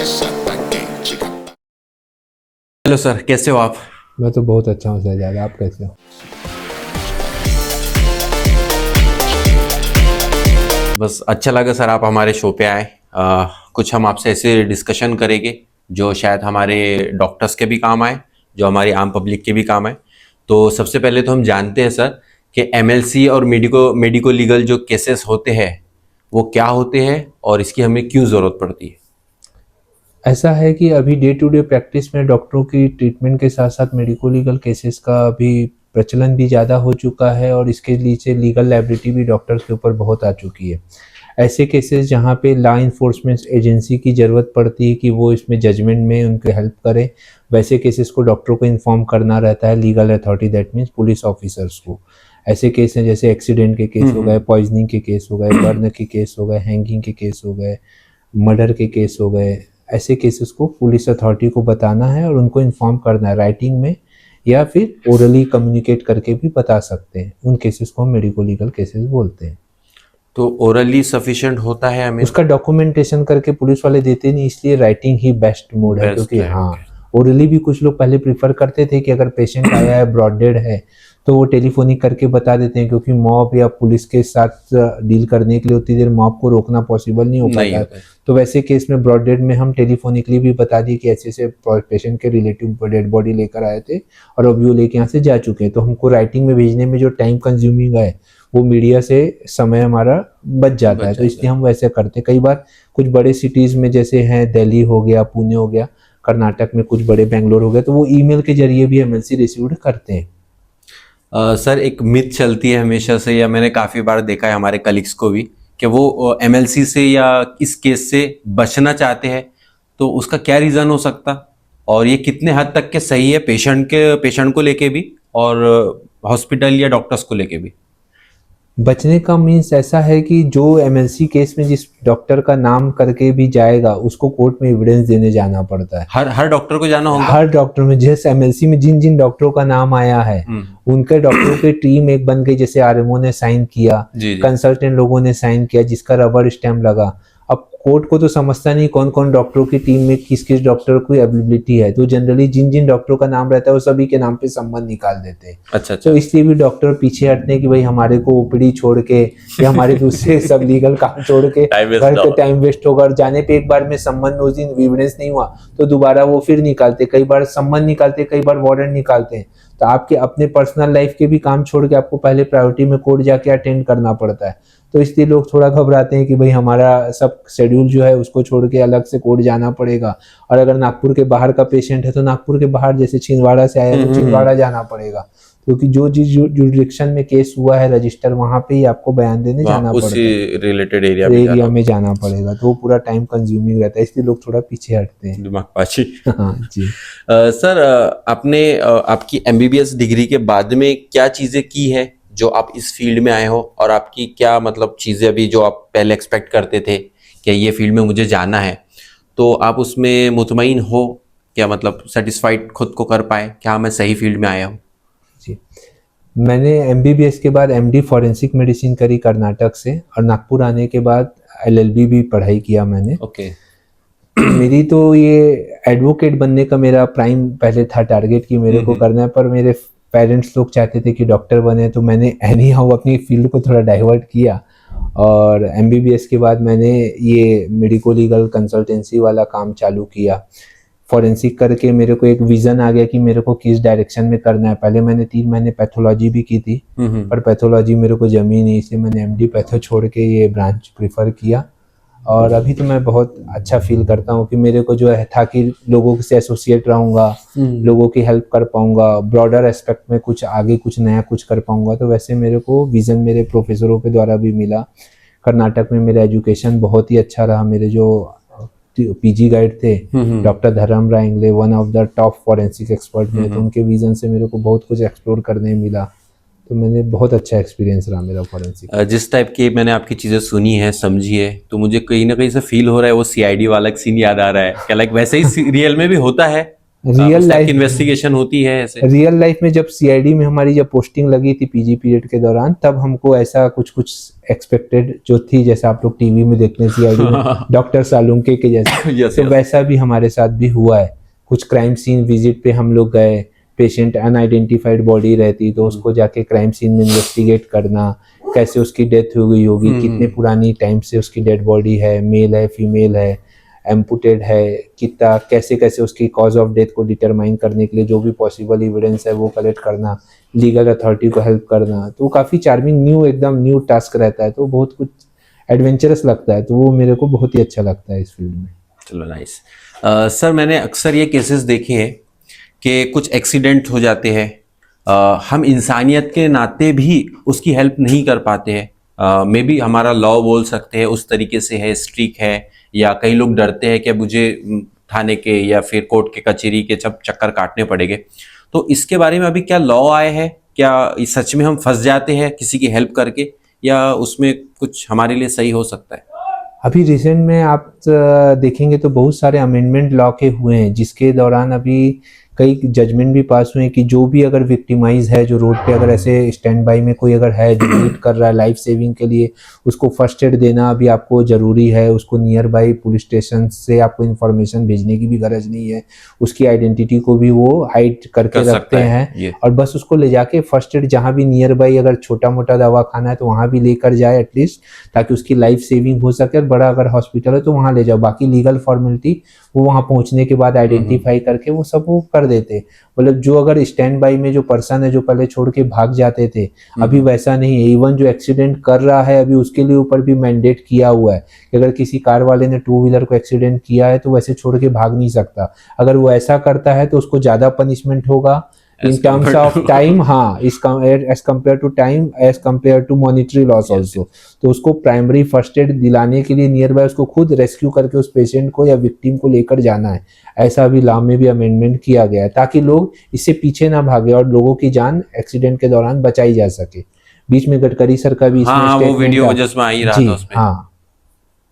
Hello sir, कैसे हो आप? मैं तो बहुत अच्छा हूँ शहजाद, आप कैसे हो? बस अच्छा लगा सर आप हमारे शो पे आए। कुछ हम आपसे ऐसे डिस्कशन करेंगे जो शायद हमारे डॉक्टर्स के भी काम आए, जो हमारी आम पब्लिक के भी काम आए। तो सबसे पहले तो हम जानते हैं सर कि एमएलसी और मेडिको लीगल जो केसेस होते हैं वो क्या होते हैं और इसकी हमें क्यों ज़रूरत पड़ती है। ऐसा है कि अभी डे टू डे प्रैक्टिस में डॉक्टरों की ट्रीटमेंट के साथ साथ मेडिको लीगल केसेस का अभी प्रचलन भी ज़्यादा हो चुका है और इसके नीचे लीगल लायबिलिटी भी डॉक्टर्स के ऊपर बहुत आ चुकी है। ऐसे केसेस जहाँ पे लॉ इन्फोर्समेंट एजेंसी की ज़रूरत पड़ती है कि वो इसमें जजमेंट में उनकी हेल्प करे, वैसे केसेस को डॉक्टरों को इन्फॉर्म करना रहता है legal authority, that means police officers को। ऐसे केस हैं जैसे एक्सीडेंट के केस हो गए, पॉइजनिंग के केस हो गए, बर्न के केस हो गए, हैंगिंग के केस हो गए, मर्डर के केस हो गए। ऐसे केसेस को पुलिस अथॉरिटी को बताना है और उनको इन्फॉर्म करना है राइटिंग में या फिर ओरली कम्युनिकेट करके भी बता सकते हैं। उन केसेस को हम मेडिको लीगल केसेस बोलते हैं। तो ओरली सफिशिएंट होता है हमें? उसका डॉक्यूमेंटेशन करके पुलिस वाले देते नहीं, इसलिए राइटिंग ही बेस्ट मोड है। बेस्ट क्योंकि है। हाँ, ओरली भी कुछ लोग पहले प्रीफर करते थे कि अगर पेशेंट आया है ब्रॉड डेड है तो वो टेलीफोनिक करके बता देते हैं, क्योंकि मॉब या पुलिस के साथ डील करने के लिए उतनी देर मॉब को रोकना पॉसिबल नहीं हो नहीं पाता है। होता है। तो वैसे केस में ब्रॉड डेड में हम टेलीफोनिकली भी बता दिए कि ऐसे ऐसे पेशेंट के रिलेटिव डेड बॉडी लेकर आए थे और अभी वो लेके यहाँ से जा चुके हैं। तो हमको राइटिंग में भेजने में जो टाइम कंज्यूमिंग है वो मीडिया से समय हमारा बच जाता है। तो इसलिए हम वैसे करते हैं। कई बार कुछ बड़े सिटीज़ में जैसे हैं दिल्ली हो गया, पुणे हो गया, कर्नाटक में कुछ बड़े, बेंगलोर हो गया, तो वो ईमेल के जरिए भी एमएलसी रिसीव्ड करते हैं। सर एक मिथ चलती है हमेशा से, या मैंने काफ़ी बार देखा है हमारे कलीग्स को भी, कि वो एमएलसी से या इस केस से बचना चाहते हैं। तो उसका क्या रीज़न हो सकता, और ये कितने हद तक के सही है पेशेंट को लेके भी और हॉस्पिटल या डॉक्टर्स को लेके भी? बचने का मीन्स ऐसा है कि जो एमएलसी केस में जिस डॉक्टर का नाम करके भी जाएगा उसको कोर्ट में एविडेंस देने जाना पड़ता है। हर डॉक्टर को जाना होगा? हर डॉक्टर में, जैसे एमएलसी में जिन जिन डॉक्टरों का नाम आया है उनके डॉक्टरों की टीम एक बन गई। जैसे आरएमओ ने साइन किया, कंसल्टेंट लोगों ने साइन किया, जिसका रबर स्टैम्प लगा। अब कोर्ट को तो समझता नहीं कौन कौन डॉक्टरों की टीम में किस किस डॉक्टर की अवेलेबिलिटी है, तो जनरली जिन जिन डॉक्टरों का नाम रहता है वो सभी के नाम पे संबंध निकाल देते हैं। अच्छा। तो इसलिए भी डॉक्टर पीछे हटते हैं कि भाई हमारे को ओपीडी छोड़ के या हमारे दूसरे सब लीगल काम छोड़ के घर के टाइम वेस्ट होगा, और जाने पे एक बार में संबंध उस दिन एविडेंस नहीं हुआ तो दोबारा वो फिर निकालते, कई बार संबंध निकालते, कई बार वारंट निकालते हैं। तो आपके अपने पर्सनल लाइफ के भी काम छोड़ के आपको पहले प्रायोरिटी में कोर्ट जाके अटेंड करना पड़ता है। तो इसलिए लोग थोड़ा घबराते हैं कि भाई हमारा सब शेड्यूल जो है उसको छोड़ के अलग से कोर्ट जाना पड़ेगा। और अगर नागपुर के बाहर का पेशेंट है तो नागपुर के बाहर, जैसे छिंदवाड़ा से आया तो छिंदवाड़ा जाना पड़ेगा, क्योंकि जो जिस जुरिडिक्शन में केस हुआ है रजिस्टर, वहां पे ही आपको बयान देने जाना पड़ता है, उसी रिलेटेड एरिया में जाना पड़ेगा। तो वो पूरा टाइम कंज्यूमिंग रहता है, इसलिए लोग थोड़ा पीछे हटते हैं। दिमाग पाची। हाँ जी। सर आपने आपकी एमबीबीएस डिग्री के बाद में क्या चीज़ें की है जो आप इस फील्ड में आए हो, और आपकी क्या मतलब चीज़ें अभी जो आप पहले एक्सपेक्ट करते थे कि ये फील्ड में मुझे जाना है, तो आप उसमें मुतमईन हो क्या? मतलब सेटिस्फाइड खुद को कर पाए क्या मैं सही फील्ड में आया हूँ? जी, मैंने एमबीबीएस के बाद एमडी फॉरेंसिक मेडिसिन करी कर्नाटक से, और नागपुर आने के बाद एलएलबी भी पढ़ाई किया मैंने। ओके। मेरी तो ये एडवोकेट बनने का मेरा प्राइम पहले था टारगेट कि मेरे को करना है, पर मेरे पेरेंट्स लोग चाहते थे कि डॉक्टर बने, तो मैंने एनी हाउ अपनी फील्ड को थोड़ा डाइवर्ट किया। और एमबीबीएस के बाद मैंने ये मेडिको लीगल कंसल्टेंसी वाला काम चालू किया। फॉरेंसिक करके मेरे को एक विजन आ गया कि मेरे को किस डायरेक्शन में करना है। पहले मैंने 3 महीने पैथोलॉजी भी की थी, पर पैथोलॉजी मेरे को जमी नहीं, इसलिए मैंने एमडी पैथो छोड़ के ये ब्रांच प्रीफर किया। और अभी तो मैं बहुत अच्छा फील करता हूँ कि मेरे को जो है था कि लोगों से एसोसिएट रहूँगा, लोगों की हेल्प कर पाऊँगा, ब्रॉडर एस्पेक्ट में कुछ आगे कुछ नया कुछ कर पाऊँगा। तो वैसे मेरे को विज़न मेरे प्रोफेसरों के द्वारा भी मिला। कर्नाटक में मेरा एजुकेशन बहुत ही अच्छा रहा। मेरे जो पीजी गाइड थे doctor Dharam Rai Ingle, one of the top forensic expert में, तो उनके विजन से मेरे को बहुत कुछ एक्सप्लोर करने मिला। तो मैंने बहुत अच्छा एक्सपीरियंस रहा मेरा फॉरेंसिक। जिस टाइप की मैंने आपकी चीज़ें सुनी है, समझी है, तो मुझे कहीं ना कहीं से फील हो रहा है वो सीआईडी वाला सीन याद आ रहा है क्या? लाइक वैसे ही रियल में भी होता है रियल लाइफ इन्वेस्टिगेशन होती है ऐसे? रियल लाइफ में जब सीआईडी में हमारी जब पोस्टिंग लगी थी पीजी पीरियड के दौरान, तब हमको ऐसा कुछ कुछ एक्सपेक्टेड जो थी, जैसा आप लोग टीवी में देखते हैं सीआईडी में डॉक्टर सालुंके के जैसे, यस तो वैसा भी हमारे साथ भी हुआ है। कुछ क्राइम सीन विजिट पे हम लोग गए, पेशेंट अनआइडेंटिफाइड बॉडी रहती तो उसको जाके क्राइम सीन में इन्वेस्टिगेट करना, कैसे उसकी डेथ हो गई होगी, कितने पुरानी टाइम से उसकी डेड बॉडी है, मेल है फीमेल है, एम्पुटेड है, कितना कैसे कैसे उसकी कॉज ऑफ डेथ को डिटरमाइन करने के लिए जो भी पॉसिबल एविडेंस है वो कलेक्ट करना, लीगल अथॉरिटी को हेल्प करना। तो काफ़ी चार्मिंग एकदम न्यू टास्क रहता है, तो बहुत कुछ एडवेंचरस लगता है, तो वो मेरे को बहुत ही अच्छा लगता है इस फील्ड में। चलो नाइस। सर मैंने अक्सर ये केसेस देखे हैं कि कुछ एक्सीडेंट हो जाते हैं, हम इंसानियत के नाते भी उसकी हेल्प नहीं कर पाते हैं। मे बी हमारा लॉ बोल सकते हैं उस तरीके से है, स्ट्रिक है, या कई लोग डरते हैं कि मुझे थाने के या फिर कोर्ट के कचहरी के चक्कर काटने पड़ेंगे। तो इसके बारे में अभी क्या लॉ आए हैं? क्या इस सच में हम फंस जाते हैं किसी की हेल्प करके, या उसमें कुछ हमारे लिए सही हो सकता है? अभी रिसेंट में आप देखेंगे तो बहुत सारे अमेंडमेंट लॉ के हुए हैं, जिसके दौरान अभी कई जजमेंट भी पास हुए हैं कि जो भी अगर विक्टिमाइज है, जो रोड पे अगर ऐसे स्टैंड बाई में कोई अगर है जो नीड कर रहा है लाइफ सेविंग के लिए, उसको फर्स्ट एड देना अभी आपको ज़रूरी है। उसको नियर बाई पुलिस स्टेशन से आपको इन्फॉर्मेशन भेजने की भी गरज नहीं है, उसकी आइडेंटिटी को भी वो हाइड करके रखते हैं, और बस उसको ले जाके फर्स्ट एड जहाँ भी नियर बाई अगर छोटा मोटा दवा खाना है तो वहाँ भी लेकर जाए एटलीस्ट, ताकि उसकी लाइफ सेविंग हो सके। और बड़ा अगर हॉस्पिटल है तो वहाँ ले जाओ, बाकी लीगल फॉर्मेलिटी वो वहाँ पहुँचने के बाद आइडेंटिफाई करके वो सब वो कर देते। मतलब जो अगर स्टैंड बाई में जो पर्सन है जो पहले छोड़ के भाग जाते थे, अभी वैसा नहीं है। इवन जो एक्सीडेंट कर रहा है अभी उसके लिए ऊपर भी मैंडेट किया हुआ है कि अगर किसी कार वाले ने टू व्हीलर को एक्सीडेंट किया है तो वैसे छोड़ के भाग नहीं सकता। अगर वो ऐसा करता है तो उसको ज्यादा पनिशमेंट होगा इन टर्म्स ऑफ टाइम, हाँ, as compared to time, as compared to monetary loss also. तो उसको प्राइमरी फर्स्ट एड दिलाने के लिए नियर बाय उसको खुद रेस्क्यू करके उस पेशेंट को या विक्टिम को लेकर जाना है। ऐसा अभी लॉ में भी अमेंडमेंट किया गया है ताकि लोग इससे पीछे ना भागे और लोगों की जान एक्सीडेंट के दौरान बचाई जा सके। बीच में गडकरी सर का भी हाँ, वो वीडियो जिसमें आ ही रहा था उसमें। हाँ,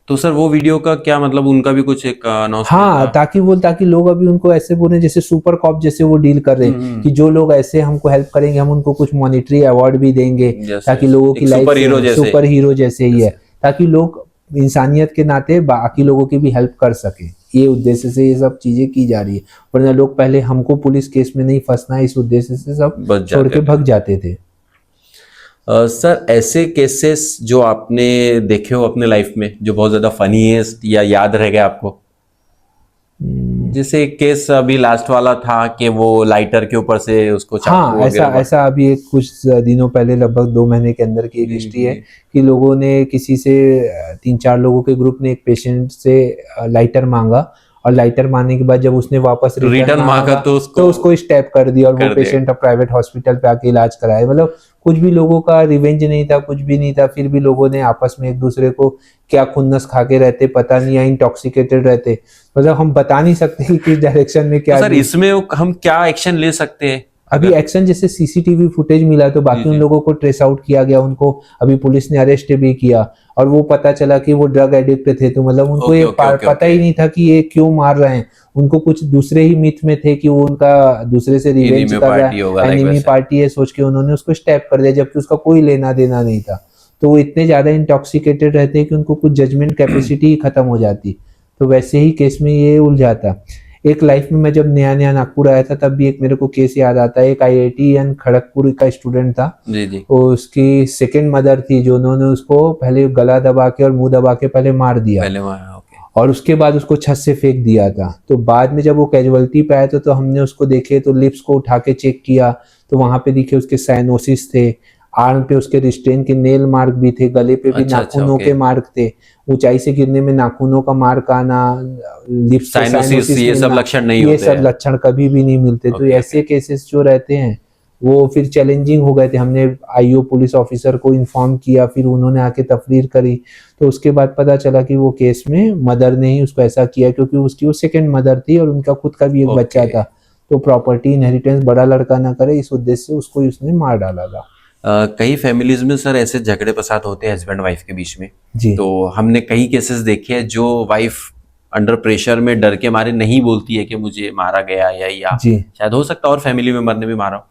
तो सर वो वीडियो का क्या मतलब, उनका भी कुछ एक अनाउंसमेंट हाँ, था? ताकि लोग अभी उनको ऐसे बोले जैसे सुपर कॉप जैसे वो डील कर रहे हैं कि जो लोग ऐसे हमको हेल्प करेंगे हम उनको कुछ मॉनिटरी अवार्ड भी देंगे, ताकि लोगों की लाइफ सुपर हीरो जैसे ही है, ताकि लोग इंसानियत के नाते बाकी लोगों की भी हेल्प कर सके। ये उद्देश्य से ये सब चीजें की जा रही है, वरना लोग पहले हमको पुलिस केस में नहीं फंसना है इस उद्देश्य से सब छोड़ के भाग जाते थे। सर ऐसे केसेस जो आपने देखे हो अपने लाइफ में जो बहुत ज्यादा फनीएस्ट या याद रह गया आपको? जैसे एक केस अभी लास्ट वाला था कि वो लाइटर के ऊपर से उसको हाँ, ऐसा अभी एक कुछ दिनों पहले लगभग 2 महीने के अंदर की एक हिस्ट्री है कि लोगों ने किसी से 3-4 लोगों के ग्रुप ने एक पेशेंट से लाइटर मांगा, और लाइटर मारने के बाद जब उसने वापस रिटर्न मांगा तो उसको स्टैप कर दिया, और वो पेशेंट अब प्राइवेट हॉस्पिटल पे आके इलाज कराया। मतलब कुछ भी लोगों का रिवेंज नहीं था, कुछ भी नहीं था, फिर भी लोगों ने आपस में एक दूसरे को क्या खुन्नस खा के रहते पता नहीं, या इंटॉक्सिकेटेड रहते, मतलब हम बता नहीं सकते कि किस डायरेक्शन में क्या। तो सर इसमें हम क्या एक्शन ले सकते हैं? अभी एक्शन जैसे सीसीटीवी फुटेज मिला तो बाकी उन लोगों को ट्रेस आउट किया गया, उनको अभी पुलिस ने अरेस्ट भी किया, और वो पता चला कि वो ड्रग एडिक्ट थे। तो मतलब उनको ये पता ही नहीं था कि ये क्यों मार रहे हैं, उनको कुछ दूसरे ही मिथ में थे कि वो उनका दूसरे से रिवेंज कर रहा है, एनिमी पार्टी है सोच के उन्होंने उसको स्टैप कर दिया, जबकि उसका कोई लेना देना नहीं था। तो वो इतने ज्यादा इंटॉक्सिकेटेड रहते हैं कि उनको कुछ जजमेंट कैपेसिटी ही खत्म हो जाती। तो वैसे ही केस में ये उलझाता। एक लाइफ में मैं जब नया नया नागपुर आया था तब भी एक मेरे को केस याद आता है। एक IIT खड़गपुर का स्टूडेंट था जी। उसकी सेकंड मदर थी, जो उन्होंने उसको पहले गला दबा के और मुंह दबा के पहले मार दिया, और उसके बाद उसको छत से फेंक दिया था। तो बाद में जब वो कैजुअलिटी पे आया तो हमने उसको देखे तो लिप्स को उठा के चेक किया तो वहां पे दिखे उसके साइनोसिस थे, आर्म पे उसके रिस्ट्रेन के नेल मार्क भी थे, गले पे भी नाखूनों के मार्क थे, ऊंचाई से गिरने में नाखूनों का मार्क आना, लिप्स साइनोसिस, ये सब लक्षण नहीं होते, ये सब लक्षण कभी भी नहीं मिलते। तो ऐसे केसेस जो रहते हैं वो फिर चैलेंजिंग हो गए थे। हमने IO पुलिस ऑफिसर को इन्फॉर्म किया, फिर उन्होंने आके तफरीर करी, तो उसके बाद पता चला कि वो केस में मदर ने ही उसको ऐसा किया, क्योंकि उसकी वो सेकंड मदर थी और उनका खुद का भी एक बच्चा था। तो प्रॉपर्टी इनहेरिटेंस बड़ा लड़का ना करे इस उद्देश्य से उसको उसने मार डाला था। कई फैमिलीज में सर ऐसे झगड़े पसाद होते हैं हस्बैंड वाइफ के बीच में जी। तो हमने कई केसेस देखे हैं जो वाइफ अंडर प्रेशर में डर के मारे नहीं बोलती है कि मुझे मारा गया या जी शायद हो सकता है और फैमिली मेंबर ने भी मारा हो,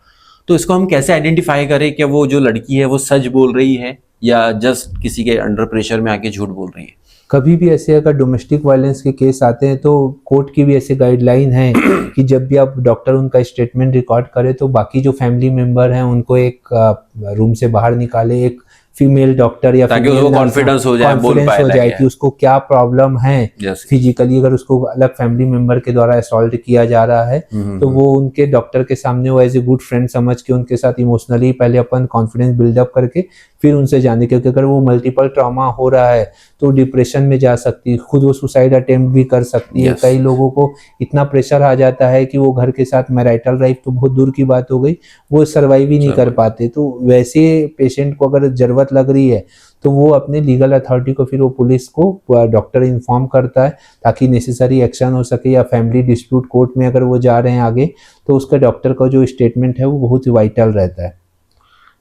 तो इसको हम कैसे आइडेंटिफाई करें कि वो जो लड़की है वो सच बोल रही है या जस्ट किसी के अंडर प्रेशर में आके झूठ बोल रही है? कभी भी ऐसे अगर डोमेस्टिक वायलेंस के केस आते हैं तो कोर्ट की भी ऐसे गाइडलाइन है कि जब भी आप डॉक्टर उनका स्टेटमेंट रिकॉर्ड करे तो बाकी जो फैमिली मेंबर हैं उनको एक रूम से बाहर निकाले, एक फीमेल डॉक्टर या ताकि उसको कॉन्फिडेंस हो जाए, बोल पाए, हो जाए कि उसको क्या प्रॉब्लम है Yes. फिजिकली, अगर उसको अलग फैमिली मेंबर के द्वारा असॉल्ट किया जा रहा है तो वो उनके डॉक्टर के सामने वो एज ए गुड फ्रेंड समझ के उनके साथ इमोशनली पहले अपन कॉन्फिडेंस बिल्डअप करके फिर उनसे जाने, क्योंकि अगर वो मल्टीपल ट्रॉमा हो रहा है तो डिप्रेशन में जा सकती है, खुद वो सुसाइड अटेम्प्ट भी कर सकती है। Yes. कई लोगों को इतना प्रेशर आ जाता है कि वो घर के साथ मैरिटल लाइफ तो बहुत दूर की बात हो गई, वो सर्वाइव ही नहीं कर पाते। तो वैसे पेशेंट को अगर जरूरत लग रही है तो वो अपने लीगल अथॉरिटी को, फिर वो पुलिस को डॉक्टर इन्फॉर्म करता है ताकि नेसेसरी एक्शन हो सके, या फैमिली डिस्प्यूट कोर्ट में अगर वो जा रहे हैं आगे तो उसका डॉक्टर का जो स्टेटमेंट है वो बहुत ही वाइटल रहता है।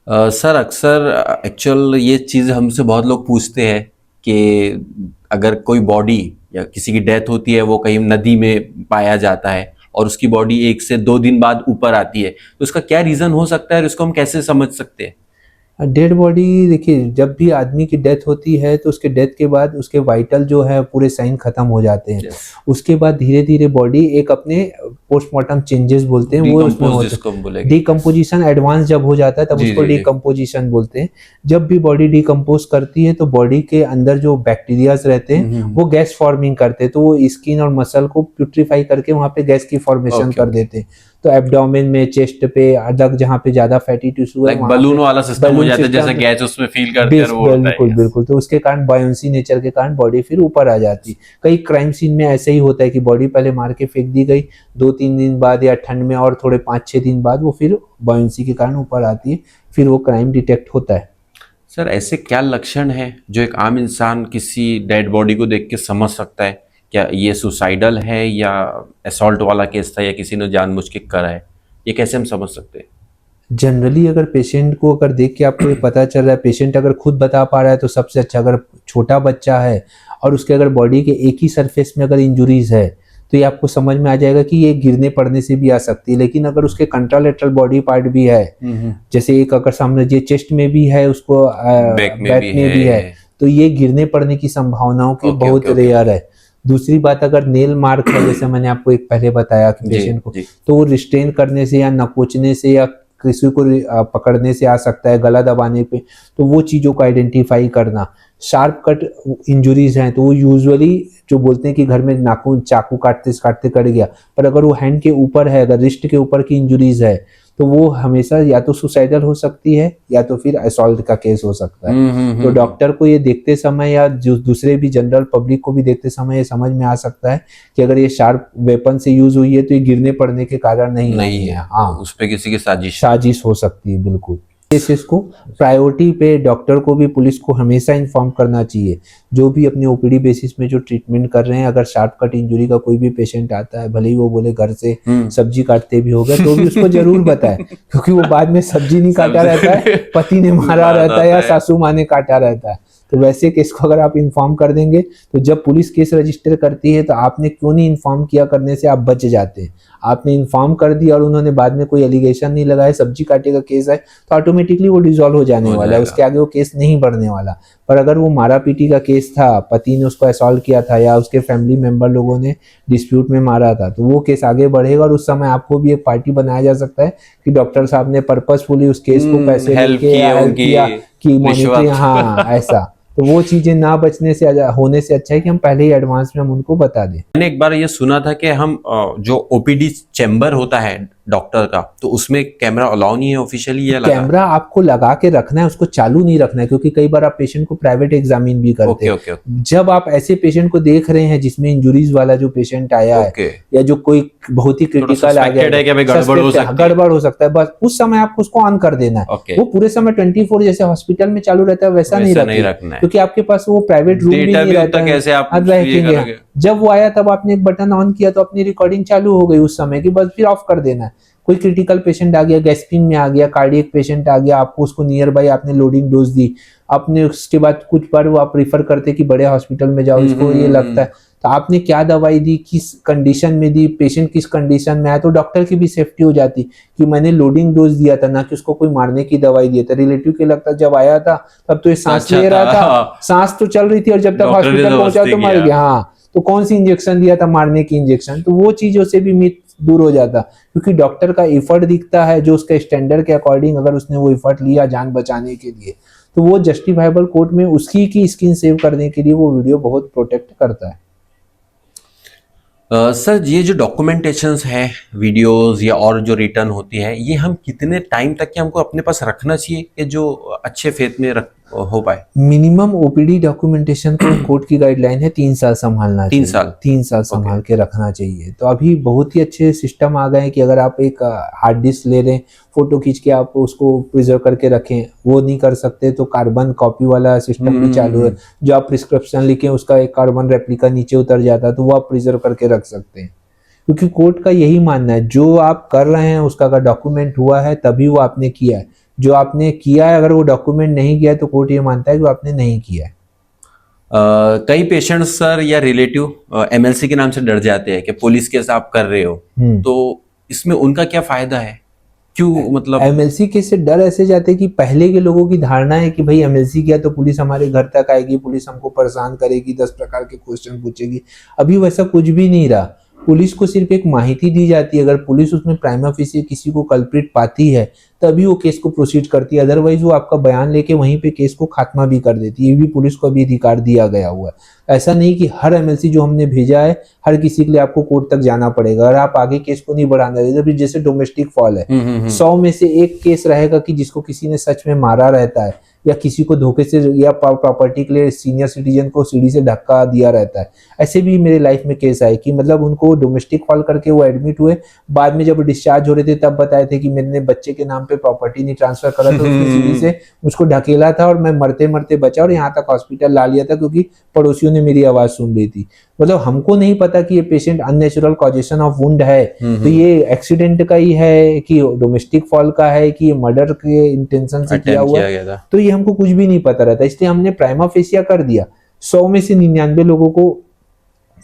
सर अक्सर एक्चुअल ये चीज़ हमसे बहुत लोग पूछते हैं कि अगर कोई बॉडी या किसी की डेथ होती है वो कहीं नदी में पाया जाता है और उसकी बॉडी 1 से 2 दिन बाद ऊपर आती है, तो उसका क्या रीज़न हो सकता है और इसको हम कैसे समझ सकते हैं? डेड बॉडी, देखिए जब भी आदमी की डेथ होती है तो उसके डेथ के बाद उसके वाइटल जो है पूरे साइन खत्म हो जाते हैं। Yes. उसके बाद धीरे धीरे बॉडी एक अपने पोस्टमार्टम चेंजेस बोलते हैं वो उसमें होते जिसको हम बोलेंगे। हैं। डिकम्पोजिशन एडवांस जब हो जाता है तब जी, उसको जी, जी। डिकम्पोजिशन बोलते हैं। जब भी बॉडी डिकम्पोज करती है तो बॉडी के अंदर जो बैक्टीरियाज रहते हैं वो गैस फॉर्मिंग करते हैं, तो वो स्किन और मसल को प्यूट्रीफाई करके वहाँ पे गैस की फॉर्मेशन कर देते हैं। तो एब्डोमेन में, चेस्ट पे, अलग जहाँ पे ज्यादा फैटी टिश्यू है लाइक बलून वाला सिस्टम हो जाता है, जैसे system- गैस उसमें फील करते हैं वो होता है। बिल्कुल बिल्कुल, तो उसके कारण बायोंसी नेचर के कारण बॉडी फिर ऊपर आ जाती है। कई क्राइम सीन में ऐसे ही होता है कि बॉडी पहले मार के फेंक दी गई, 2-3 दिन बाद या ठंड में और थोड़े 5-6 दिन बाद वो फिर बायोंसी के कारण ऊपर आती है, फिर वो क्राइम डिटेक्ट होता है। सर ऐसे क्या लक्षण है जो एक आम इंसान किसी डेड बॉडी को देख के समझ सकता है क्या ये सुसाइडल है या असॉल्ट वाला केस था या किसी ने जानबूझ के करा है, ये कैसे हम समझ सकते हैं? जनरली अगर पेशेंट को अगर देख के आपको ये पता चल रहा है, पेशेंट अगर खुद बता पा रहा है तो सबसे अच्छा। अगर छोटा बच्चा है और उसके अगर बॉडी के एक ही सरफेस में अगर इंजुरीज है तो ये आपको समझ में आ जाएगा कि ये गिरने पड़ने से भी आ सकती है। लेकिन अगर उसके कंट्रालेटरल बॉडी पार्ट भी है, जैसे एक अगर सामने ये चेस्ट में भी है, उसको बैक में भी है, तो ये गिरने पड़ने की संभावनाओं की बहुत रेयर है। दूसरी बात, अगर नेल मार्क है, जैसे मैंने आपको एक पहले बताया कि पेशेंट को, तो वो रिस्ट्रेन करने से या नकोचने से या किसी को पकड़ने से आ सकता है, गला दबाने पे, तो वो चीज़ों को आइडेंटिफाई करना। शार्प कट इंजुरीज हैं तो वो यूजुअली जो बोलते हैं कि घर में नाखून चाकू काटते काटते कट गया, पर अगर वो हैंड के ऊपर है, अगर रिस्ट के ऊपर की इंजुरीज है तो वो हमेशा या तो सुसाइडल हो सकती है या तो फिर असॉल्ट का केस हो सकता है। तो डॉक्टर को ये देखते समय या जो दूसरे भी जनरल पब्लिक को भी देखते समय ये समझ में आ सकता है कि अगर ये शार्प वेपन से यूज हुई है तो ये गिरने पड़ने के कारण नहीं है। हाँ, उस पे किसी की साजिश हो सकती है। बिल्कुल, केसेस को प्रायोरिटी पे डॉक्टर को भी, पुलिस को हमेशा इन्फॉर्म करना चाहिए। जो भी अपने ओपीडी बेसिस में जो ट्रीटमेंट कर रहे हैं, अगर शार्प कट इंजरी का कोई भी पेशेंट आता है, भले ही वो बोले घर से सब्जी काटते भी हो गए, तो भी उसको जरूर बताए, क्योंकि वो बाद में सब्जी नहीं काटा रहता है, पति ने मारा रहता है या सासू माँ ने काटा रहता है। तो वैसे केस को अगर आप इन्फॉर्म कर देंगे तो जब पुलिस केस रजिस्टर करती है तो आपने क्यों नहीं इन्फॉर्म किया करने से आप बच जाते हैं। आपने इन्फॉर्म कर दिया और उन्होंने बाद में कोई एलिगेशन नहीं लगाया, सब्जी काटे का केस है, तो ऑटोमेटिकली वो डिसॉल्व हो जाने वाला है, उसके आगे वो केस नहीं बढ़ने वाला। पर अगर वो मारा पीटी का केस था, पति ने उसको असॉल्ट किया था या उसके फैमिली मेंबर लोगों ने डिस्प्यूट में मारा था, तो वो केस आगे बढ़ेगा और उस समय आपको भी एक पार्टी बनाया जा सकता है कि डॉक्टर साहब ने पर्पसफुली उस केस को पैसे हेल्प किया कि मॉनिटरिंग, हाँ ऐसा। तो वो चीजें ना बचने से होने से अच्छा है कि हम पहले ही एडवांस में हम उनको बता दें। मैंने एक बार ये सुना था कि हम जो ओपीडी चैम्बर होता है डॉक्टर का, तो उसमें कैमरा अलाउ नहीं है ऑफिशियली या कैमरा आपको लगा के रखना है, उसको चालू नहीं रखना है, क्योंकि कई बार आप पेशेंट को प्राइवेट एग्जामिन भी करते हैं। जब आप ऐसे पेशेंट को देख रहे हैं जिसमें इंजुरीज वाला जो पेशेंट आया है या जो कोई बहुत ही क्रिटिकल आ गया, गड़बड़ हो सकता है, बस उस समय आपको उसको ऑन कर देना है। वो पूरे समय 24 जैसे हॉस्पिटल में चालू रहता है वैसा नहीं रखना है, क्योंकि आपके पास वो प्राइवेट रूम भी नहीं रहता है। जब वो आया तब आपने एक बटन ऑन किया तो अपनी रिकॉर्डिंग चालू हो गई उस समय की, बस फिर ऑफ कर देना है। कोई क्रिटिकल पेशेंट आ गया, गैस्पिंग में आ गया, कार्डियक पेशेंट आ गया, आपको उसको नियर बाय आपने लोडिंग डोज दी, आपने उसके बाद कुछ बार वो आप प्रीफर करते कि बड़े हॉस्पिटल में जाओ, इसको ये लगता है, तो आपने क्या दवाई दी, किस कंडीशन में दी, पेशेंट किस कंडीशन में आया, तो डॉक्टर की भी सेफ्टी हो जाती कि मैंने लोडिंग डोज दिया था, ना कि उसको कोई मारने की दवाई दिया था। रिलेटिव के लगता जब आया था तब तो ये सांस अच्छा ले रहा था, था, हाँ। सांस तो चल रही थी, और जब तक डॉक्टर ने हॉस्पिटल पहुंचा जबरदस्ती तो मर किया। गया। हाँ, तो कौन सी इंजेक्शन दिया था, मारने की इंजेक्शन। तो वो चीजों से भी मिथ दूर हो जाता, क्योंकि डॉक्टर का एफर्ट दिखता है जो उसके स्टैंडर्ड के अकॉर्डिंग, अगर उसने वो एफर्ट लिया जान बचाने के लिए, तो वो जस्टिफाइबल कोर्ट में उसकी की स्किन सेव करने के लिए वो वीडियो बहुत प्रोटेक्ट करता है। सर ये जो डॉक्यूमेंटेशंस है, वीडियोस या और जो रिटर्न होती है, ये हम कितने टाइम तक के हमको अपने पास रखना चाहिए कि जो अच्छे फेथ में हो पाए? मिनिमम ओपीडी डॉक्यूमेंटेशन को कोर्ट की गाइडलाइन है 3 साल संभालना 3 चाहिए, साल 3 साल संभाल के रखना चाहिए। तो अभी बहुत ही अच्छे सिस्टम आ गए हैं कि अगर आप एक हार्ड डिस्क ले लें, फोटो खींच के आप उसको प्रिजर्व करके रखें, वो नहीं कर सकते तो कार्बन कॉपी वाला सिस्टम भी चालू है, जो आप प्रिस्क्रिप्शन लिखें उसका एक कार्बन रेप्लिका नीचे उतर जाता है, तो वो आप प्रिजर्व करके रख सकते हैं। क्योंकि कोर्ट का यही मानना है, जो आप कर रहे हैं उसका अगर डॉक्यूमेंट हुआ है तभी वो आपने किया है, जो आपने किया है अगर वो डॉक्यूमेंट नहीं किया है तो कोर्ट ये मानता है कि वो आपने नहीं किया है। कई पेशेंट्स सर या रिलेटिव एमएलसी के नाम से डर जाते हैं कि पुलिस केस आप कर रहे हो, तो इसमें उनका क्या फायदा है? क्यों, मतलब एमएलसी केस से डर ऐसे जाते हैं कि पहले के लोगों की धारणा है कि भाई एमएलसी किया तो पुलिस हमारे घर तक आएगी, पुलिस हमको परेशान करेगी, 10 प्रकार के क्वेश्चन पूछेगी। अभी वैसा कुछ भी नहीं रहा। पुलिस को सिर्फ एक माहिती दी जाती है, अगर पुलिस उसमें प्राइमा फेसी किसी को कल्प्रिट पाती है तभी वो केस को प्रोसीड करती है, अदरवाइज वो आपका बयान लेके वहीं पे केस को खात्मा भी कर देती है। ये भी पुलिस को अभी अधिकार दिया गया हुआ है। ऐसा नहीं कि हर एमएलसी जो हमने भेजा है हर किसी के लिए आपको कोर्ट तक जाना पड़ेगा, अगर आप आगे केस को नहीं बढ़ाना देते। जैसे डोमेस्टिक फॉल है, 100 में से एक केस रहेगा कि जिसको किसी ने सच में मारा रहता है, या किसी को धोखे से या प्रॉपर्टी के लिए सीनियर सिटीजन को सीढ़ी से धक्का दिया रहता है। ऐसे भी मेरे लाइफ में केस आए कि मतलब उनको डोमेस्टिक कॉल करके वो एडमिट हुए, बाद में जब डिस्चार्ज हो रहे थे तब बताए थे कि मैंने बच्चे के नाम पे प्रॉपर्टी नहीं ट्रांसफर करा था, उसकी सीढ़ी से मुझको ढकेला था और मैं मरते मरते बचा और यहाँ तक हॉस्पिटल ला लिया था क्योंकि पड़ोसियों ने मेरी आवाज सुन रही थी। मतलब हमको नहीं पता कि ये patient unnatural causation of wound है, तो ये एक्सीडेंट का ही है कि डोमेस्टिक फॉल का है कि ये मर्डर के इंटेंशन से किया हुआ है, तो ये हमको कुछ भी नहीं पता रहता। इसलिए हमने प्राइमा फेसिया कर दिया। 100 में से 99 लोगों को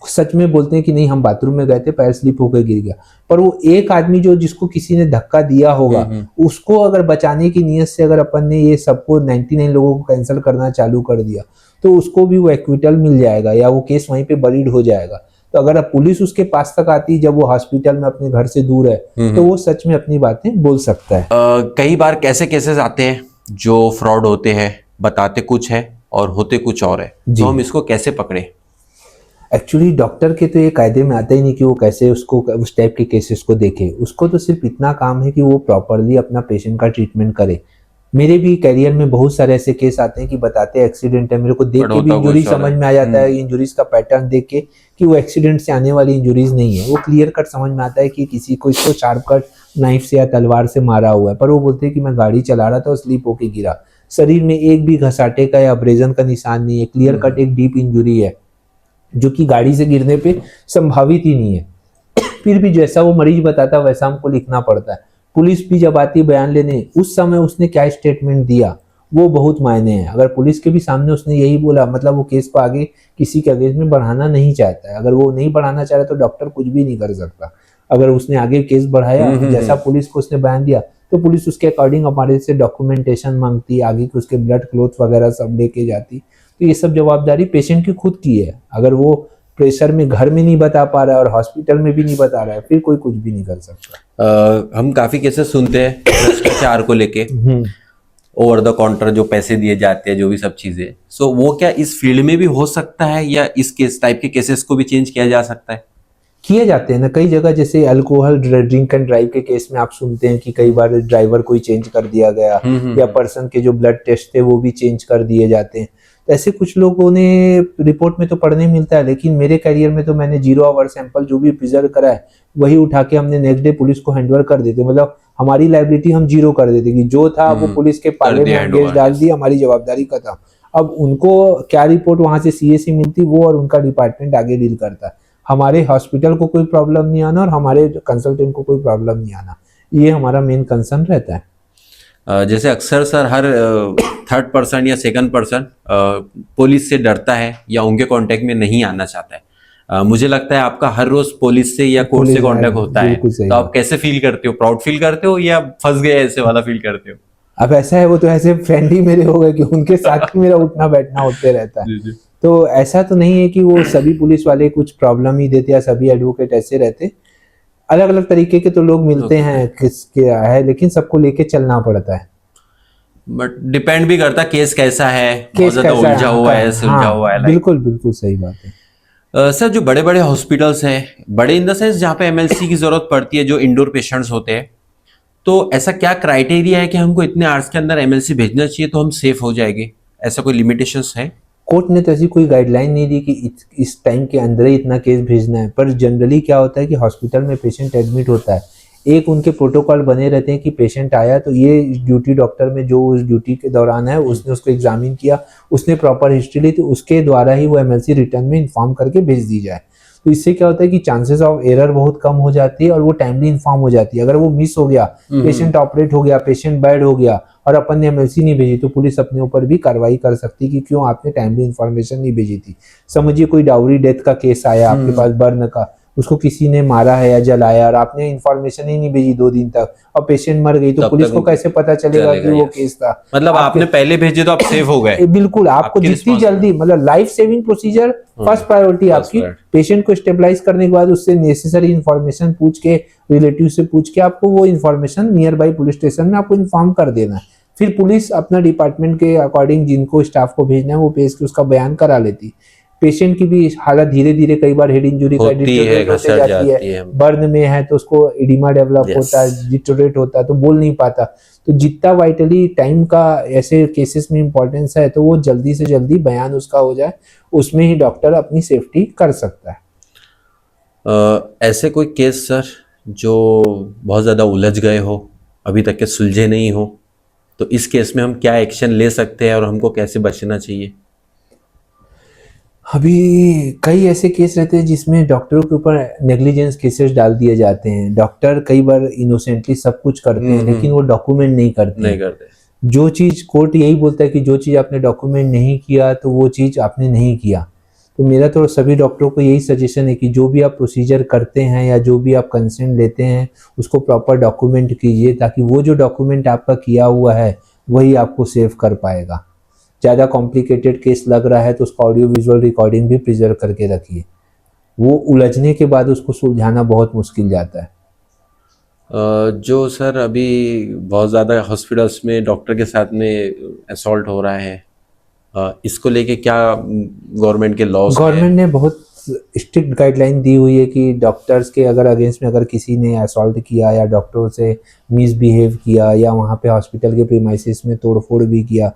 सच में बोलते हैं कि नहीं हम बाथरूम में गए थे, पैर स्लिप होकर गिर गया, पर वो एक आदमी जो जिसको किसी ने धक्का दिया होगा उसको अगर बचाने की नीयत से अगर अपन ने ये सबको 99 लोगों को कैंसिल करना चालू कर दिया तो उसको भी वो एक्विटल मिल जाएगा या वो केस वहीं पे बरीड हो जाएगा। तो अगर पुलिस उसके पास तक आती जब वो हॉस्पिटल में अपने घर से दूर है तो वो सच में अपनी बातें बोल सकता है। कई बार कैसे केसेस आते हैं जो फ्रॉड होते हैं, बताते कुछ है और होते कुछ और है, तो हम इसको कैसे पकड़े? एक्चुअली डॉक्टर के तो ये कायदे में आता ही नहीं कि वो कैसे उसको उस टाइप के केसेस को देखे। उसको तो सिर्फ इतना काम है कि वो प्रॉपरली अपना पेशेंट का ट्रीटमेंट करे। मेरे भी कैरियर में बहुत सारे ऐसे केस आते हैं कि बताते हैं एक्सीडेंट है, मेरे को देख के भी इंजुरी समझ में आ जाता है, इंजुरीज का पैटर्न देख के कि वो एक्सीडेंट से आने वाली इंजुरीज नहीं है। वो क्लियर कट समझ में आता है कि किसी को इसको शार्प कट नाइफ से या तलवार से मारा हुआ है, पर वो बोलते हैं कि मैं गाड़ी चला रहा था और स्लिप होके गिरा। शरीर में एक भी घसाटे का या अब्रेजन का निशान नहीं है, क्लियर कट एक डीप इंजुरी है जो कि गाड़ी से गिरने पे संभावित ही नहीं है। फिर भी जैसा वो मरीज बताता है वैसा हमको लिखना पड़ता है। पुलिस भी जब आती है बयान लेने, उस समय उसने क्या स्टेटमेंट दिया वो बहुत मायने हैं। अगर पुलिस के भी सामने उसने यही बोला, मतलब वो केस को आगे किसी के अगेंस्ट में बढ़ाना नहीं चाहता है। अगर वो नहीं बढ़ाना चाह रहा तो डॉक्टर कुछ भी नहीं कर सकता। अगर उसने आगे केस बढ़ाया जैसा पुलिस को उसने बयान दिया तो पुलिस उसके अकॉर्डिंग हमारे से डॉक्यूमेंटेशन मांगती, आगे के उसके ब्लड क्लोथ वगैरह सब लेके जाती। तो ये सब जवाबदारी पेशेंट की खुद की है। अगर वो प्रेशर में घर में नहीं बता पा रहा है और हॉस्पिटल में भी नहीं बता रहा है फिर कोई कुछ भी नहीं कर सकता। हम काफी केसेस सुनते हैं भ्रष्टाचार को लेके, ओवर द काउंटर जो पैसे दिए जाते हैं, जो भी सब चीजें, सो वो क्या इस फील्ड में भी हो सकता है या इस केस टाइप के केसेस को भी चेंज किया जा सकता है? किए जाते हैं ना कई जगह। जैसे अल्कोहल ड्रिंक एंड ड्राइव के केस में आप सुनते हैं कि कई बार ड्राइवर को ही चेंज कर दिया गया या पर्सन के जो ब्लड टेस्ट थे वो भी चेंज कर दिए जाते हैं। तो ऐसे कुछ लोगों ने रिपोर्ट में तो पढ़ने मिलता है, लेकिन मेरे करियर में तो मैंने 0 आवर सैंपल जो भी प्रिजर्व करा है वही उठा के हमने नेक्स्ट डे पुलिस को हैंडओवर कर देते। मतलब हमारी लायबिलिटी हम 0 कर देते कि जो था वो पुलिस के पाले में एंगेज डाल दी, हमारी जवाबदारी खत्म। अब उनको क्या रिपोर्ट वहां से सीए से मिलती वो और उनका डिपार्टमेंट आगे डील करता है। हमारे हॉस्पिटल को कोई प्रॉब्लम नहीं आना और हमारे कंसल्टेंट को कोई प्रॉब्लम नहीं आना, ये हमारा मेन कंसर्न रहता है। जैसे अक्सर सर हर थर्ड पर्सन या सेकंड पर्सन पुलिस से डरता है या उनके कांटेक्ट में नहीं आना चाहता है, मुझे लगता है आपका हर रोज पुलिस से या कोर्ट से पुलिस, कांटेक्ट होता है, बिल्कुल सही तो आप बात। कैसे फील करते हो? प्राउड फील करते हो या फंस गए ऐसे वाला फील करते हो? अब ऐसा है, वो तो ऐसे फ्रेंड ही मेरे हो गए कि उनके साथ ही मेरा उठना बैठना होते रहता है। जी जी। तो ऐसा तो नहीं है कि वो सभी पुलिस वाले कुछ प्रॉब्लम ही देते या सभी एडवोकेट ऐसे रहते। अलग अलग तरीके के तो लोग मिलते Okay. हैं, किसके है, लेकिन सबको लेके चलना पड़ता है। बट डिपेंड भी करता केस कैसा है, बहुत केस ज्यादा कैसा है, उलझा हुआ है, सुलझा हुआ है, हाँ लाइक बिल्कुल बिल्कुल सही बात है। सर जो बड़े बड़े हॉस्पिटल्स हैं, बड़े इन द सेंस जहाँ पे एमएलसी की जरूरत पड़ती है, जो इंडोर पेशेंट्स होते हैं, तो ऐसा क्या क्राइटेरिया है कि हमको इतने आवर्स के अंदर एमएलसी भेजना चाहिए तो हम सेफ हो जाएंगे? ऐसा कोई लिमिटेशंस है? कोर्ट ने तो ऐसी कोई गाइडलाइन नहीं दी कि इस टाइम के अंदर ही इतना केस भेजना है, पर जनरली क्या होता है कि हॉस्पिटल में पेशेंट एडमिट होता है, एक उनके प्रोटोकॉल बने रहते हैं कि पेशेंट आया तो ये ड्यूटी डॉक्टर में जो उस ड्यूटी के दौरान है उसने उसको एग्जामिन किया, उसने प्रॉपर हिस्ट्री ली, तो उसके द्वारा ही वो एमएलसी रिटर्न में इन्फॉर्म करके भेज दी जाए। तो इससे क्या होता है कि चांसेस ऑफ एरर बहुत कम हो जाती है और वो टाइमली इन्फॉर्म हो जाती है। अगर वो मिस हो गया, पेशेंट ऑपरेट हो गया, पेशेंट बेड हो गया और अपन ने एमएलसी नहीं भेजी, तो पुलिस अपने ऊपर भी कार्रवाई कर सकती है कि क्यों आपने टाइमली इन्फॉर्मेशन नहीं भेजी थी। समझिए कोई डाउरी डेथ का केस आया आपके पास, बर्न का, उसको किसी ने मारा है या जलाया और आपने इन्फॉर्मेशन ही नहीं भेजी 2 दिन तक और पेशेंट मर गई, तो तब पुलिस तक को कैसे पता चलेगा कि वो yes. केस था? मतलब आपने पहले भेजे तो आप सेफ हो गए। बिल्कुल, आपको आपकी जितनी responsibility। जल्दी, मतलब life saving procedure first priority first आपकी। priority। पेशेंट को स्टेबलाइज करने के बाद उससे नेसेसरी इन्फॉर्मेशन पूछ के, रिलेटिव से पूछ के आपको वो information near by police station में आपको इन्फॉर्म कर देना है। फिर पुलिस अपना डिपार्टमेंट के अकॉर्डिंग जिनको स्टाफ को भेजना है वो भेज के उसका बयान करा लेती। पेशेंट की भी हालत धीरे धीरे कई बार हेड इंजुरी का होती है, डिटोरेट होते घसट जाती जाती है, है। बर्न में है तो उसको एडिमा डेवलप Yes। होता है, डिटोरेट होता है तो बोल नहीं पाता। तो जितना वाइटली टाइम का ऐसे केसेस में इंपॉर्टेंस है, तो वो जल्दी से जल्दी बयान उसका हो जाए, उसमें ही डॉक्टर अपनी सेफ्टी कर सकता है। ऐसे कोई केस सर जो बहुत ज़्यादा उलझ गए हो, अभी तक के सुलझे नहीं हो, तो इस केस में हम क्या एक्शन ले सकते हैं और हमको कैसे बचना चाहिए? अभी कई ऐसे केस रहते हैं जिसमें डॉक्टरों के ऊपर नेग्लिजेंस केसेस डाल दिए जाते हैं। डॉक्टर कई बार इनोसेंटली सब कुछ करते हैं लेकिन वो डॉक्यूमेंट नहीं करते नहीं हैं। करते। जो चीज़ कोर्ट यही बोलता है कि जो चीज़ आपने डॉक्यूमेंट नहीं किया तो वो चीज़ आपने नहीं किया। तो मेरा तो सभी डॉक्टरों को यही सजेशन है कि जो भी आप प्रोसीजर करते हैं या जो भी आप कंसेंट लेते हैं उसको प्रॉपर डॉक्यूमेंट कीजिए, ताकि वो जो डॉक्यूमेंट आपका किया हुआ है वही आपको सेव कर पाएगा। ज़्यादा कॉम्प्लिकेटेड केस लग रहा है तो उसका ऑडियो विजुअल रिकॉर्डिंग भी प्रिजर्व करके रखिए। वो उलझने के बाद उसको सुलझाना बहुत मुश्किल जाता है। जो सर अभी बहुत ज़्यादा हॉस्पिटल्स में डॉक्टर के साथ में असॉल्ट हो रहा है, इसको लेके क्या गवर्नमेंट के लॉस हैं? गवर्नमेंट ने बहुत स्ट्रिक्ट गाइडलाइन दी हुई है कि डॉक्टर्स के अगर अगेंस्ट में अगर किसी ने असॉल्ट किया या डॉक्टरों से मिसबिहेव किया या वहाँ पे हॉस्पिटल के प्रीमाइसिस में तोड़फोड़ भी किया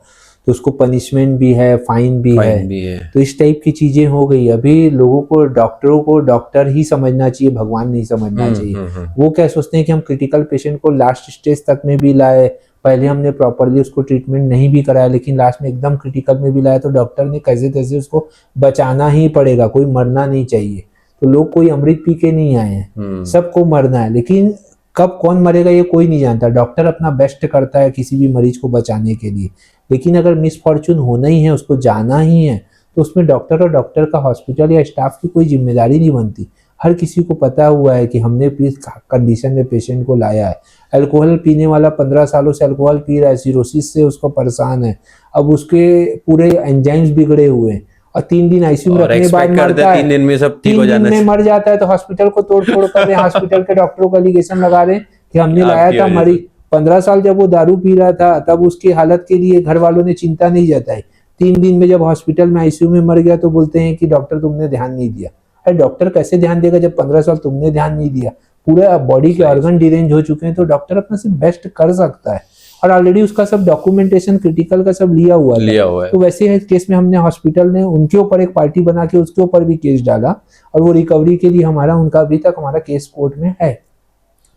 तो उसको पनिशमेंट भी है, फाइन भी है। फाइन भी है। तो इस टाइप की चीजें हो गई। अभी लोगों को, डॉक्टरों को डॉक्टर ही समझना चाहिए, भगवान नहीं समझना चाहिए। वो क्या सोचते हैं कि हम क्रिटिकल पेशेंट को लास्ट स्टेज तक में भी लाए, पहले हमने प्रॉपरली उसको ट्रीटमेंट नहीं भी कराया लेकिन लास्ट में एकदम क्रिटिकल में भी लाया तो डॉक्टर ने कैसे तैसे उसको बचाना ही पड़ेगा, कोई मरना नहीं चाहिए। तो लोग कोई अमृत पी के नहीं आए हैं, सबको मरना है, लेकिन कब कौन मरेगा ये कोई नहीं जानता। डॉक्टर अपना बेस्ट करता है किसी भी मरीज को बचाने के लिए, लेकिन अगर मिसफॉर्चून होना ही है, उसको जाना ही है, तो उसमें डॉक्टर और डॉक्टर का हॉस्पिटल या स्टाफ की कोई जिम्मेदारी नहीं बनती। हर किसी को पता हुआ है कि हमने किस कंडीशन में पेशेंट को लाया है। अल्कोहल पीने वाला 15 सालों से अल्कोहल पी रहा है, सिरोसिस से उसको परेशान है, अब उसके पूरे एंजाइम्स बिगड़े हुए हैं और 3 दिन आईसीयू में रखने के बाद मरता है। 3 दिन में सब ठीक 3 हो दिन जाना में चाहिए। मर जाता है तो हॉस्पिटल को तोड़ फोड़ कर रहे हैं, हॉस्पिटल के डॉक्टरों को एलिगेशन लगा रहे हैं कि हमने लाया आपकी था, वजह मरी। से। 15 साल जब वो दारू पी रहा था तब उसकी हालत के लिए घर वालों ने चिंता नहीं जताई। 3 दिन में जब हॉस्पिटल में आईसीयू में मर गया तो बोलते हैं कि डॉक्टर तुमने ध्यान नहीं दिया। अरे डॉक्टर कैसे ध्यान देगा जब 15 साल तुमने ध्यान नहीं दिया? पूरा बॉडी के ऑर्गन डिरेंज हो चुके हैं, तो डॉक्टर अपना से बेस्ट कर सकता है और ऑलरेडी उसका सब डॉक्यूमेंटेशन क्रिटिकल का सब लिया हुआ है। तो वैसे है केस में हमने हॉस्पिटल ने उनके ऊपर एक पार्टी बना के उसके ऊपर भी केस डाला और वो रिकवरी के लिए हमारा, उनका अभी तक हमारा केस कोर्ट में है।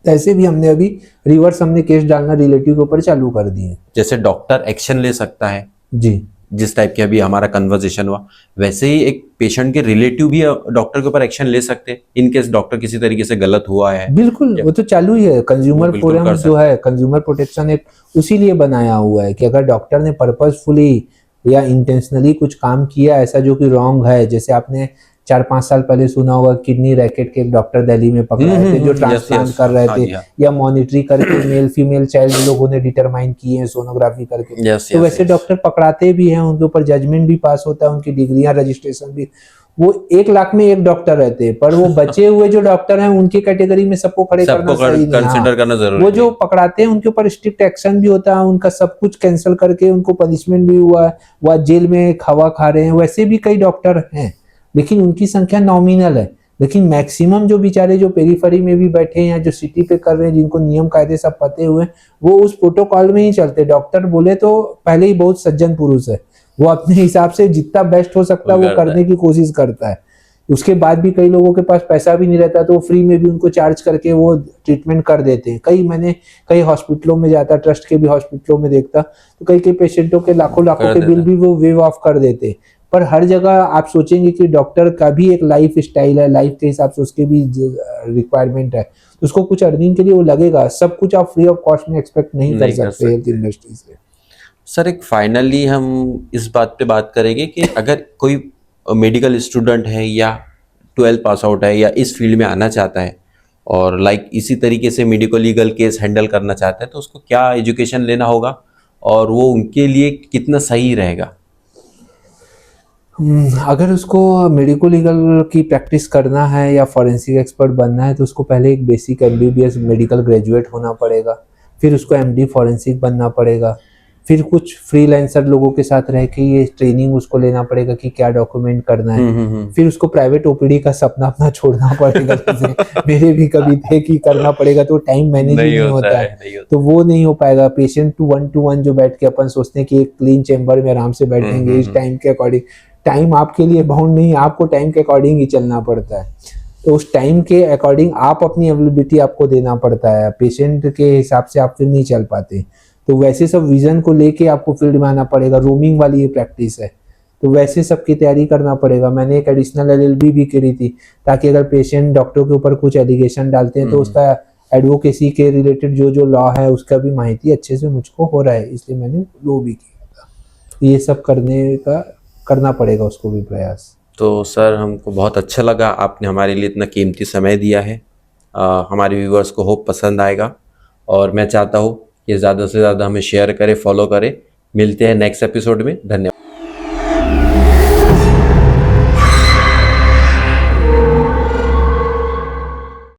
ऐसे भी हमने अभी रिवर्स हमने केस डालना रिलेटिव के ऊपर चालू कर दिए। जैसे डॉक्टर एक्शन ले सकता है जी, जिस टाइप के अभी हमारा कन्वर्सेशन हुआ, वैसे ही एक पेशेंट के रिलेटिव भी डॉक्टर के ऊपर एक्शन ले सकते हैं इन केस डॉक्टर किसी तरीके से गलत हुआ है। बिल्कुल, वो तो चालू ही है। कंज्यूमर फोरम जो है, कंज्यूमर प्रोटेक्शन एक्ट उसी लिए बनाया हुआ है कि अगर डॉक्टर ने पर्पसफुली या इंटेंशनली कुछ काम किया ऐसा जो कि रॉन्ग है, जैसे आपने 4-5 साल पहले सुना होगा किडनी रैकेट के एक डॉक्टर दिल्ली में पकड़ाए थे जो ट्रांसप्लांट कर रहे थे, या मॉनिटरी करके मेल फीमेल चाइल्ड लोगों ने डिटरमाइन किए हैं सोनोग्राफी करके। तो वैसे डॉक्टर पकड़ाते भी हैं, उनके ऊपर जजमेंट भी पास होता है, उनकी डिग्रियां रजिस्ट्रेशन भी। वो 1 लाख में 1 डॉक्टर रहते हैं, पर वो बचे हुए जो डॉक्टर हैं उनकी कैटेगरी में सबको खड़े करना सही नहीं। कंसीडर करना जरूरी। वो जो पकड़ाते हैं उनके ऊपर स्ट्रिक्ट एक्शन भी होता है, उनका सब कुछ कैंसिल करके उनको पनिशमेंट भी हुआ है, वह जेल में खवा खा रहे हैं। वैसे भी कई डॉक्टर हैं, लेकिन उनकी संख्या नॉमिनल है। लेकिन मैक्सिमम जो बेचारे जो पेरीफेरी में भी बैठे हैं या जो सिटी पे कर रहे हैं, जिनको नियम कायदे सब पते हुए, वो उस प्रोटोकॉल में ही चलते। डॉक्टर बोले तो पहले ही बहुत सज्जन पुरुष है, वो अपने हिसाब से जितना बेस्ट हो सकता है वो करने की कोशिश करता है। उसके बाद भी कई लोगों के पास पैसा भी नहीं रहता, तो फ्री में भी उनको चार्ज करके वो ट्रीटमेंट कर देते हैं। मैंने कई हॉस्पिटलों में जाता, ट्रस्ट के भी हॉस्पिटलों में देखता, तो कई पेशेंटों के लाखों के बिल भी वो वेव ऑफ कर देते। पर हर जगह आप सोचेंगे कि डॉक्टर का भी एक लाइफ स्टाइल है, लाइफ के हिसाब से उसके भी रिक्वायरमेंट है, तो उसको कुछ अर्निंग के लिए वो लगेगा। सब कुछ आप फ्री ऑफ कॉस्ट में एक्सपेक्ट नहीं कर सकते हेल्थ इंडस्ट्री से। सर एक फाइनली हम इस बात पे बात करेंगे कि अगर कोई मेडिकल स्टूडेंट है या 12 पास आउट है या इस फील्ड में आना चाहता है और लाइक इसी तरीके से मेडिकल लीगल केस हैंडल करना चाहता है, तो उसको क्या एजुकेशन लेना होगा और वो उनके लिए कितना सही रहेगा? अगर उसको मेडिको लीगल की प्रैक्टिस करना है या फॉरेंसिक एक्सपर्ट बनना है, तो उसको पहले एक बेसिक MBBS मेडिकल ग्रेजुएट होना पड़ेगा, फिर उसको MD फॉरेंसिक बनना पड़ेगा, फिर कुछ फ्रीलांसर लोगों के साथ रह के ये ट्रेनिंग उसको लेना पड़ेगा कि क्या डॉक्यूमेंट करना है। फिर उसको प्राइवेट OPD का सपना अपना छोड़ना पड़ेगा, जैसे मेरे भी कभी थे कि करना पड़ेगा, तो टाइम मैनेज नहीं होता है, तो वो नहीं हो पाएगा। पेशेंट टू 1-to-1 जो बैठ के अपन सोचते हैं कि एक क्लीन चेम्बर में आराम से बैठेंगे इस टाइम के अकॉर्डिंग, टाइम आपके लिए बाउंड नहीं, आपको टाइम के अकॉर्डिंग ही चलना पड़ता है। तो उस टाइम के अकॉर्डिंग आप अपनी अवेलेबिलिटी आपको देना पड़ता है, पेशेंट के हिसाब से आप फिर नहीं चल पाते। तो वैसे सब विजन को लेके आपको फील्ड में आना पड़ेगा। रूमिंग वाली ये प्रैक्टिस है, तो वैसे सबकी तैयारी करना पड़ेगा। मैंने एक एडिशनल LLB भी करी थी, ताकि अगर पेशेंट डॉक्टर के ऊपर कुछ एलिगेशन डालते हैं तो उसका एडवोकेसी के रिलेटेड जो लॉ है उसका भी माहिती अच्छे से मुझको हो रहा है, इसलिए मैंने वो भी किया था। ये सब करना पड़ेगा उसको भी प्रयास। तो सर हमको बहुत अच्छा लगा, आपने हमारे लिए इतना कीमती समय दिया है। हमारे व्यूवर्स को होप पसंद आएगा और मैं चाहता हूँ कि ज़्यादा से ज़्यादा हमें शेयर करें, फॉलो करें। मिलते हैं नेक्स्ट एपिसोड में। धन्यवाद।